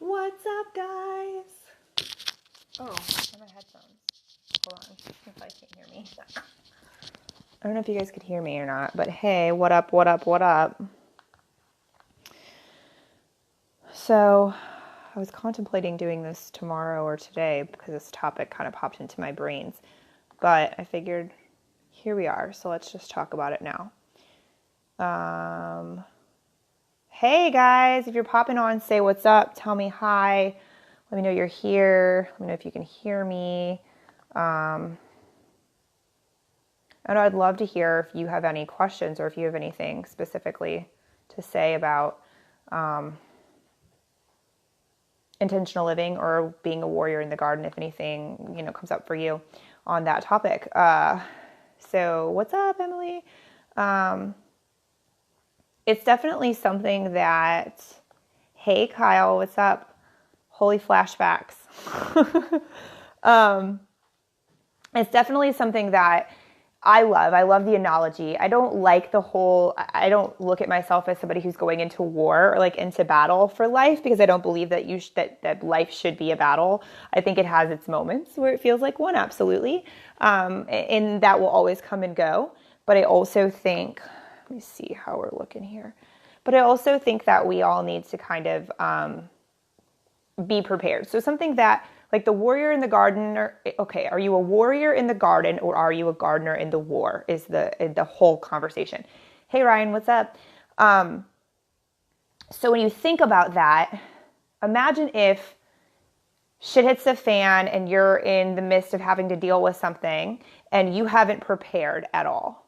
What's up, guys? Oh, where are my headphones? Hold on, you probably can't hear me. I don't know if you guys could hear me or not, but hey, what up, what up, what up? So, I was contemplating doing this tomorrow or today because this topic kind of popped into my brains, but I figured here we are, so let's just talk about it now. Hey guys, if you're popping on, say what's up, tell me hi, let me know you're here, let me know if you can hear me. And I'd love to hear if you have any questions or if you have anything specifically to say about intentional living or being a warrior in the garden, if anything, comes up for you on that topic. So what's up, Emily? It's definitely something that, hey, Kyle, what's up? Holy flashbacks. It's definitely something that I love the analogy. I don't look at myself as somebody who's going into war or like into battle for life, because I don't believe that that life should be a battle. I think it has its moments where it feels like one, absolutely. And that will always come and go. But I also think, let me see how we're looking here. But I also think that we all need to kind of be prepared. So something that, like the warrior in the garden, okay, are you a warrior in the garden or are you a gardener in the war is the whole conversation. Hey Ryan, what's up? So when you think about that, imagine if shit hits the fan and you're in the midst of having to deal with something and you haven't prepared at all.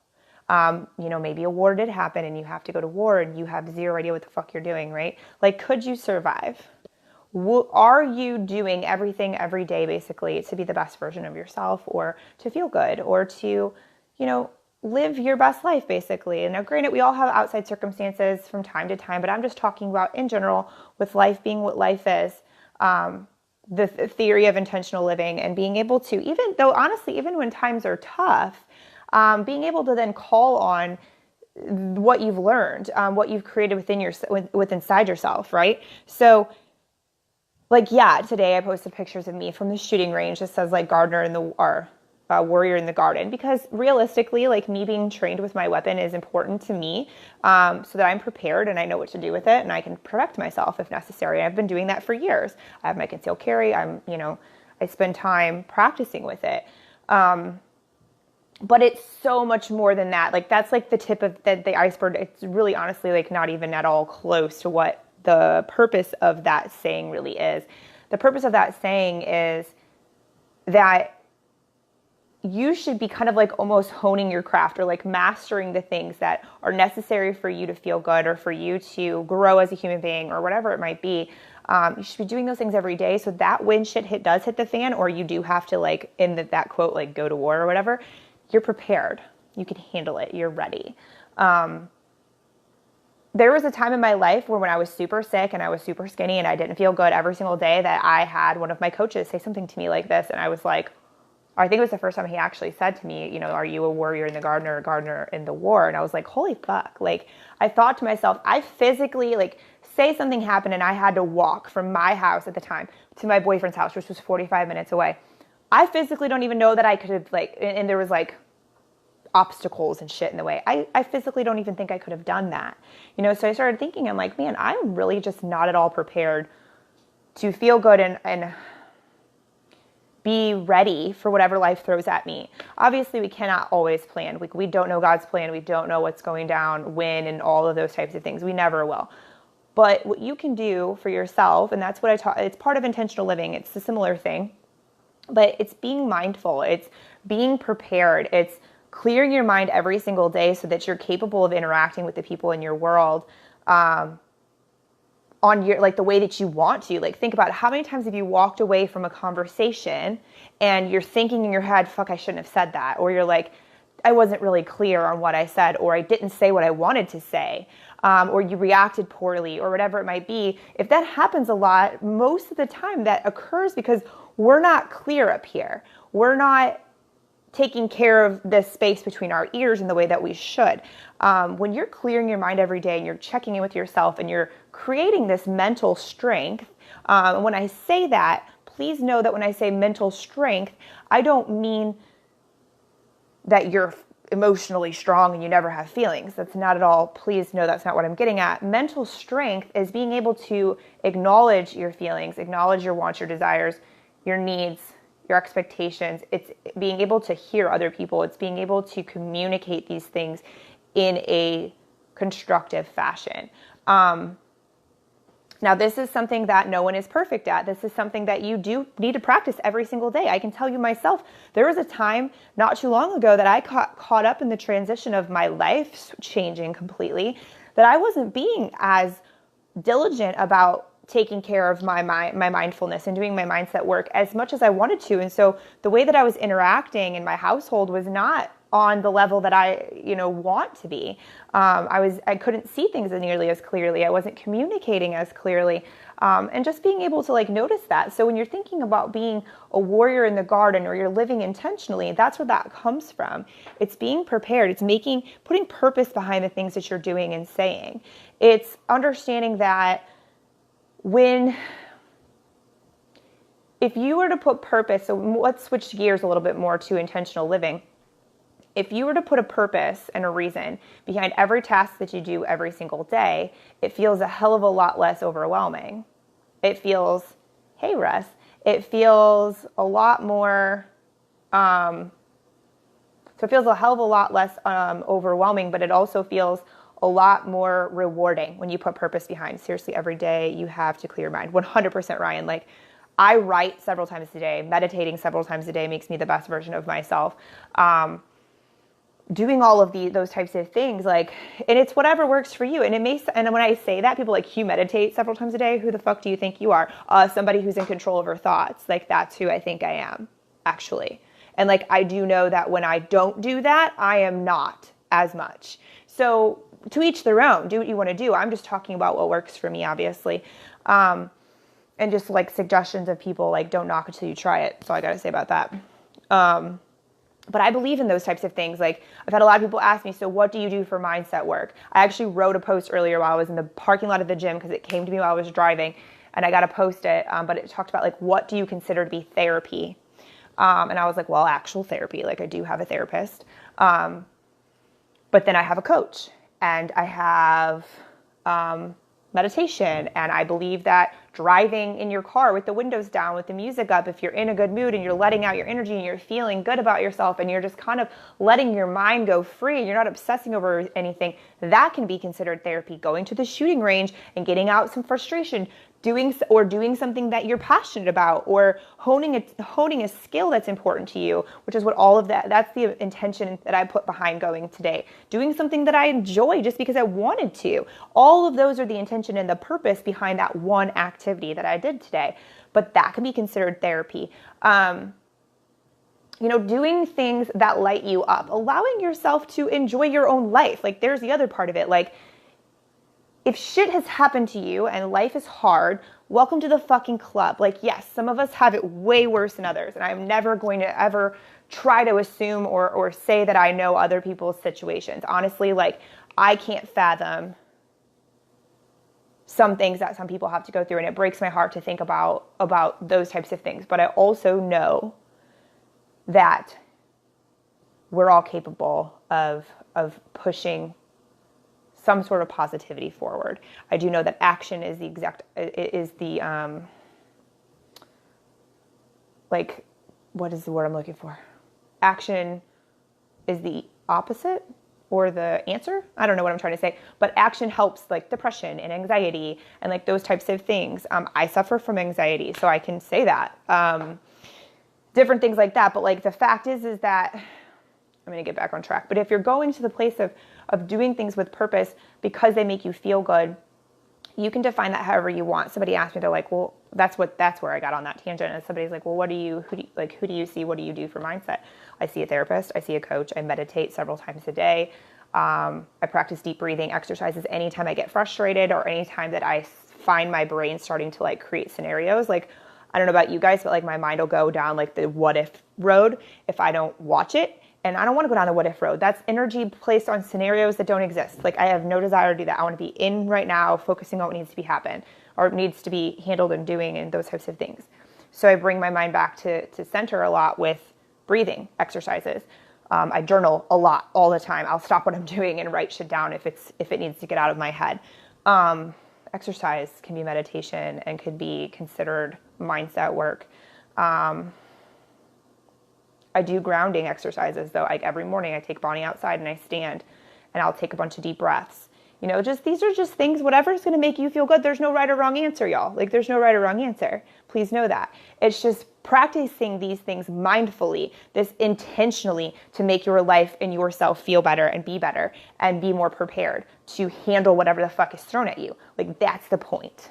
Maybe a war did happen and you have to go to war and you have zero idea what the fuck you're doing, right? Like, could you survive? Are you doing everything every day basically to be the best version of yourself or to feel good or to, live your best life basically? And now granted, we all have outside circumstances from time to time, but I'm just talking about in general with life being what life is, the theory of intentional living and being able to, even though honestly, even when times are tough, being able to then call on what you've learned, what you've created within inside yourself, right? So today I posted pictures of me from the shooting range that says like gardener in the or warrior in the garden, because realistically, like me being trained with my weapon is important to me, so that I'm prepared and I know what to do with it and I can protect myself if necessary. I've been doing that for years. I have my concealed carry. I spend time practicing with it. But it's so much more than that. Like that's like the tip of the iceberg. It's really honestly like not even at all close to what the purpose of that saying really is. The purpose of that saying is that you should be kind of like almost honing your craft or like mastering the things that are necessary for you to feel good or for you to grow as a human being or whatever it might be. You should be doing those things every day so that when shit does hit the fan, or you do have to like in that quote, like go to war or whatever, you're prepared. You can handle it. You're ready. There was a time in my life where when I was super sick and I was super skinny and I didn't feel good every single day, that I had one of my coaches say something to me like this. And I was like, I think it was the first time he actually said to me, are you a warrior in the garden or a gardener in the war? And I was like, holy fuck. Like I thought to myself, I physically say something happened and I had to walk from my house at the time to my boyfriend's house, which was 45 minutes away. I physically don't even know that I could have and there was obstacles and shit in the way. I physically don't even think I could have done that. So I started thinking, I'm like, man, I'm really just not at all prepared to feel good and be ready for whatever life throws at me. Obviously, we cannot always plan. We don't know God's plan. We don't know what's going down, when, and all of those types of things. We never will. But what you can do for yourself, and that's what I taught, it's part of intentional living. It's a similar thing, but it's being mindful. It's being prepared. It's clearing your mind every single day so that you're capable of interacting with the people in your world on your the way that you want to. Think about how many times have you walked away from a conversation and you're thinking in your head, fuck, I shouldn't have said that. Or you're like, I wasn't really clear on what I said, or I didn't say what I wanted to say, or you reacted poorly, or whatever it might be. If that happens a lot, most of the time that occurs because we're not clear up here. We're not taking care of the space between our ears in the way that we should. When you're clearing your mind every day and you're checking in with yourself and you're creating this mental strength. And when I say that, please know that when I say mental strength, I don't mean that you're emotionally strong and you never have feelings. That's not at all. Please know that's not what I'm getting at. Mental strength is being able to acknowledge your feelings, acknowledge your wants, your desires, your needs, your expectations. It's being able to hear other people. It's being able to communicate these things in a constructive fashion. Now, this is something that no one is perfect at. This is something that you do need to practice every single day. I can tell you myself, there was a time not too long ago that I caught up in the transition of my life changing completely, that I wasn't being as diligent about taking care of my mindfulness and doing my mindset work as much as I wanted to. And so the way that I was interacting in my household was not on the level that I, want to be. I couldn't see things nearly as clearly. I wasn't communicating as clearly. And just being able to notice that. So when you're thinking about being a warrior in the garden or you're living intentionally, that's where that comes from. It's being prepared. It's putting purpose behind the things that you're doing and saying. It's understanding that if you were to put purpose, so let's switch gears a little bit more to intentional living. If you were to put a purpose and a reason behind every task that you do every single day, it feels a hell of a lot less overwhelming. It feels, hey Russ, it feels a lot more, so it feels a hell of a lot less overwhelming, but it also feels a lot more rewarding when you put purpose behind. Seriously, every day you have to clear your mind. 100% Ryan. I write several times a day. Meditating several times a day makes me the best version of myself. Doing all of those types of things, and it's whatever works for you. And and when I say that, people you meditate several times a day. Who the fuck do you think you are? Somebody who's in control of her thoughts. That's who I think I am, actually. And I do know that when I don't do that, I am not as much. So to each their own, do what you want to do. I'm just talking about what works for me, obviously. And just suggestions of people, don't knock it till you try it. That's all I got to say about that. But I believe in those types of things. I've had a lot of people ask me, so what do you do for mindset work? I actually wrote a post earlier while I was in the parking lot of the gym because it came to me while I was driving and I got to post it. But it talked about what do you consider to be therapy? And I was like, well, actual therapy. I do have a therapist. But then I have a coach and I have meditation. And I believe that driving in your car with the windows down, with the music up, if you're in a good mood and you're letting out your energy and you're feeling good about yourself and you're just kind of letting your mind go free, you're not obsessing over anything, that can be considered therapy. Going to the shooting range and getting out some frustration, doing something that you're passionate about, or honing a skill that's important to you, which is what all of that's the intention that I put behind going today. Doing something that I enjoy just because I wanted to. All of those are the intention and the purpose behind that one activity that I did today. But that can be considered therapy. Doing things that light you up, allowing yourself to enjoy your own life. There's the other part of it. If shit has happened to you and life is hard, welcome to the fucking club. Yes, some of us have it way worse than others. And I'm never going to ever try to assume or say that I know other people's situations. Honestly, I can't fathom some things that some people have to go through. And it breaks my heart to think about those types of things. But I also know that we're all capable of pushing some sort of positivity forward. I do know that action is what is the word I'm looking for? Action is the opposite or the answer. I don't know what I'm trying to say, but action helps depression and anxiety and those types of things. I suffer from anxiety, so I can say that. Different things like that, but the fact is that I'm going to get back on track. But if you're going to the place of doing things with purpose because they make you feel good, you can define that however you want. Somebody asked me, they're like, well, that's where I got on that tangent. And somebody's like, well, who do you see? What do you do for mindset? I see a therapist. I see a coach. I meditate several times a day. I practice deep breathing exercises anytime I get frustrated or anytime that I find my brain starting to create scenarios. I don't know about you guys, but my mind will go down the what if road if I don't watch it. And I don't want to go down the what if road. That's energy placed on scenarios that don't exist. Like I have no desire to do that. I want to be in right now, focusing on what needs to be happen or needs to be handled and doing and those types of things. So I bring my mind back to center a lot with breathing exercises. I journal a lot all the time. I'll stop what I'm doing and write shit down if it needs to get out of my head. Exercise can be meditation and could be considered mindset work. I do grounding exercises though. Like every morning I take Bonnie outside and I stand and I'll take a bunch of deep breaths. You know, these are just things, whatever's going to make you feel good. There's no right or wrong answer, y'all. Like there's no right or wrong answer. Please know that. It's just practicing these things mindfully, this intentionally to make your life and yourself feel better and be more prepared to handle whatever the fuck is thrown at you. Like that's the point.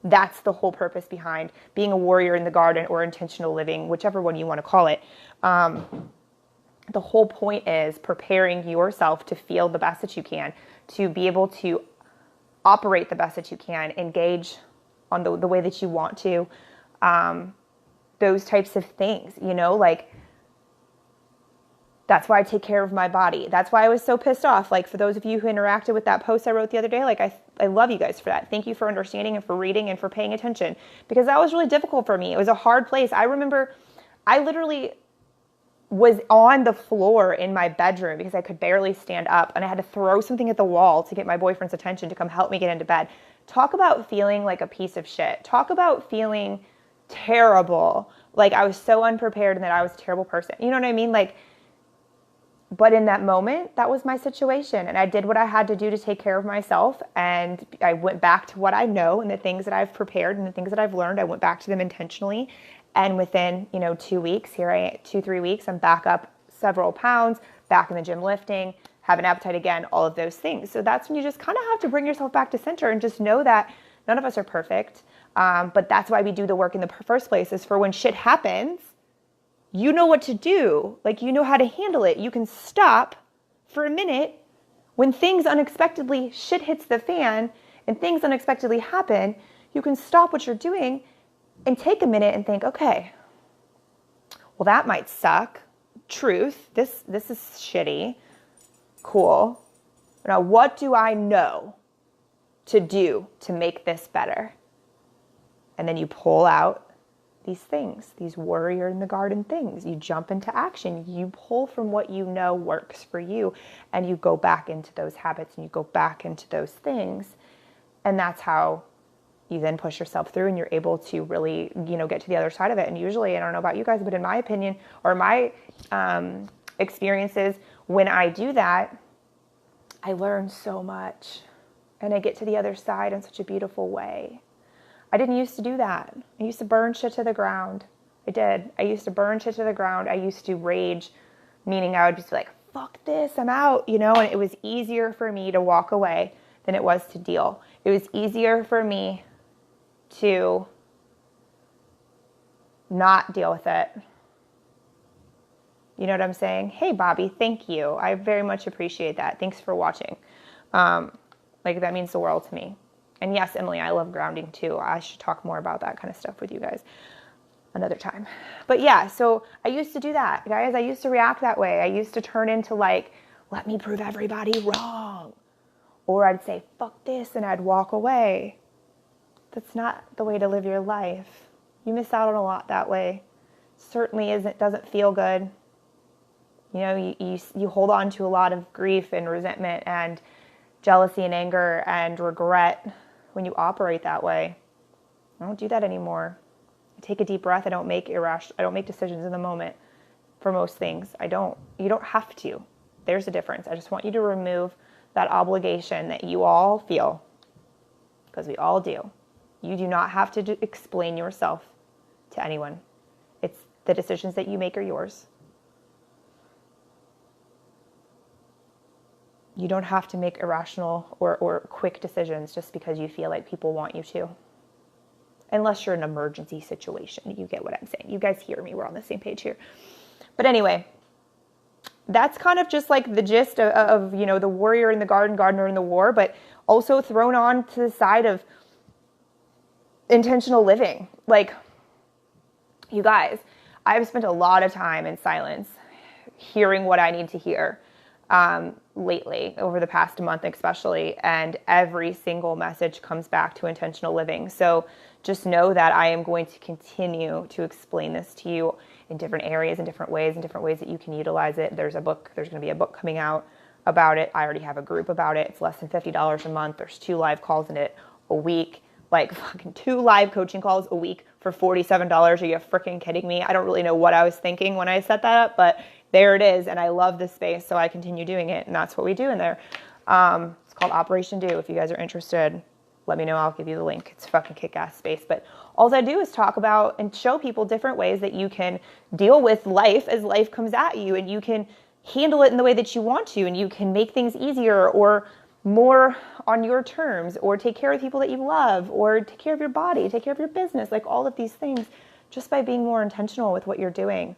That's the whole purpose behind being a warrior in the garden or intentional living, whichever one you want to call it. The whole point is preparing yourself to feel the best that you can, to be able to operate the best that you can, engage on the way that you want to, those types of things, you know, like that's why I take care of my body. That's why I was so pissed off. Like for those of you who interacted with that post I wrote the other day, like I love you guys for that. Thank you for understanding and for reading and for paying attention because that was really difficult for me. It was a hard place. I remember I literally was on the floor in my bedroom because I could barely stand up and I had to throw something at the wall to get my boyfriend's attention to come help me get into bed. Talk about feeling like a piece of shit. Talk about feeling terrible. Like I was so unprepared and that I was a terrible person. You know what I mean? Like, but in that moment, that was my situation. And I did what I had to do to take care of myself. And I went back to what I know and the things that I've prepared and the things that I've learned. I went back to them intentionally. And within, 2 weeks, 2-3 weeks, I'm back up several pounds, back in the gym lifting, have an appetite again, all of those things. So that's when you just kind of have to bring yourself back to center and just know that none of us are perfect. But that's why we do the work in the first place, is for when shit happens, you know what to do. Like, you know how to handle it. You can stop for a minute when things unexpectedly, shit hits the fan and things unexpectedly happen. You can stop what you're doing and take a minute and think, okay, well, that might suck. Truth. This is shitty. Cool. Now, what do I know to do to make this better? And then you pull out these things, these warrior in the garden things. You jump into action. You pull from what you know works for you, and you go back into those habits and you go back into those things. And that's how you then push yourself through and you're able to really, get to the other side of it. And usually, I don't know about you guys, but in my opinion or my experiences, when I do that, I learn so much and I get to the other side in such a beautiful way. I didn't used to do that. I used to burn shit to the ground. I did. I used to burn shit to the ground. I used to rage, meaning I would just be like, fuck this, I'm out, and it was easier for me to walk away than it was to deal. It was easier for me to not deal with it. You know what I'm saying? Hey, Bobby, thank you. I very much appreciate that. Thanks for watching. That means the world to me. And yes, Emily, I love grounding too. I should talk more about that kind of stuff with you guys another time. But yeah, so I used to do that, guys. I used to react that way. I used to turn into let me prove everybody wrong. Or I'd say, fuck this, and I'd walk away. That's not the way to live your life. You miss out on a lot that way. Certainly doesn't feel good. You hold on to a lot of grief and resentment and jealousy and anger and regret when you operate that way. I don't do that anymore. I take a deep breath. I don't make decisions in the moment for most things. I don't. You don't have to. There's a difference. I just want you to remove that obligation that you all feel, because we all do. You do not have to explain yourself to anyone. It's the decisions that you make are yours. You don't have to make irrational or quick decisions just because you feel like people want you to. Unless you're in an emergency situation. You get what I'm saying. You guys hear me. We're on the same page here. But anyway, that's kind of just like the gist of the warrior in the garden, gardener in the war, but also thrown on to the side of intentional living. Like, you guys, I've spent a lot of time in silence, hearing what I need to hear lately, over the past month especially, and every single message comes back to intentional living. So just know that I am going to continue to explain this to you in different areas, in different ways that you can utilize it. There's going to be a book coming out about it. I already have a group about it. It's less than $50 a month. There's 2 live calls in it a week, like fucking 2 live coaching calls a week for $47. Are you freaking kidding me? I don't really know what I was thinking when I set that up, but there it is. And I love this space, so I continue doing it. And that's what we do in there. It's called Operation Do. If you guys are interested, let me know. I'll give you the link. It's a fucking kick-ass space. But all I do is talk about and show people different ways that you can deal with life as life comes at you, and you can handle it in the way that you want to, and you can make things easier or more on your terms, or take care of people that you love, or take care of your body, take care of your business, like all of these things, just by being more intentional with what you're doing.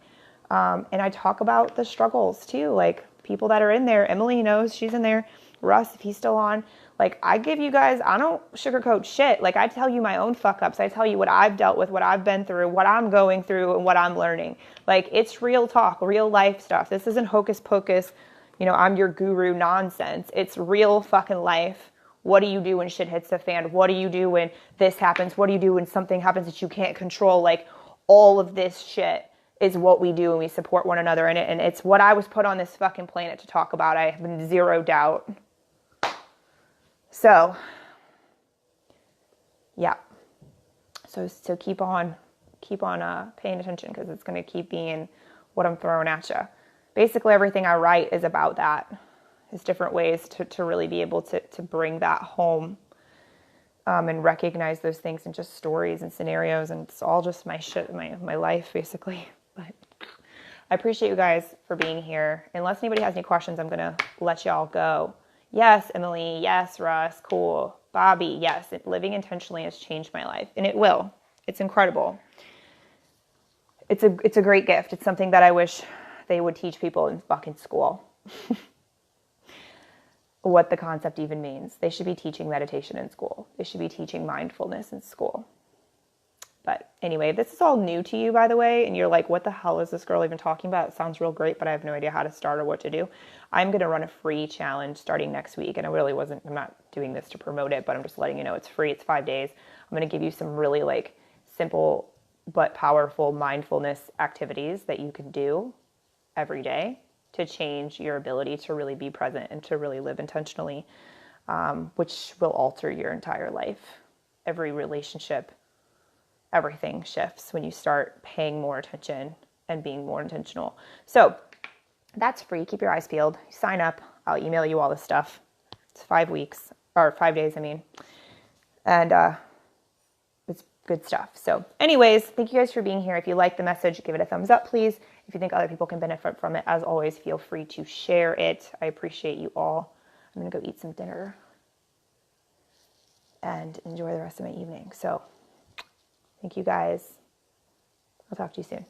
And I talk about the struggles too, like people that are in there. Emily knows, she's in there. Russ, if he's still on, like I give you guys, I don't sugarcoat shit. Like I tell you my own fuck ups. I tell you what I've dealt with, what I've been through, what I'm going through, and what I'm learning. Like it's real talk, real life stuff. This isn't hocus pocus. You know, I'm your guru nonsense. It's real fucking life. What do you do when shit hits the fan? What do you do when this happens? What do you do when something happens that you can't control? Like all of this shit is what we do, and we support one another in it. And it's what I was put on this fucking planet to talk about. I have zero doubt. So, yeah. So keep on paying attention, because it's going to keep being what I'm throwing at you. Basically, everything I write is about that. It's different ways to really be able to bring that home, and recognize those things in just stories and scenarios. And it's all just my shit, my life, basically. But I appreciate you guys for being here. Unless anybody has any questions, I'm going to let y'all go. Yes, Emily. Yes, Russ. Cool. Bobby. Yes, living intentionally has changed my life. And it will. It's incredible. It's a great gift. It's something that I wish they would teach people in fucking school. What the concept even means. They should be teaching meditation in school. They should be teaching mindfulness in school. But anyway, this is all new to you, by the way, and you're like, what the hell is this girl even talking about? It sounds real great, but I have no idea how to start or what to do. I'm going to run a free challenge starting next week, and I'm not doing this to promote it, but I'm just letting you know it's free. It's 5 days. I'm going to give you some really like simple but powerful mindfulness activities that you can do every day to change your ability to really be present and to really live intentionally, which will alter your entire life. Every relationship, everything shifts when you start paying more attention and being more intentional. So that's free. Keep your eyes peeled. Sign up. I'll email you all this stuff. It's 5 weeks, or 5 days, I mean. And it's good stuff. So anyways, thank you guys for being here. If you like the message, give it a thumbs up, please. If you think other people can benefit from it, as always, feel free to share it. I appreciate you all. I'm going to go eat some dinner and enjoy the rest of my evening. So thank you guys. I'll talk to you soon.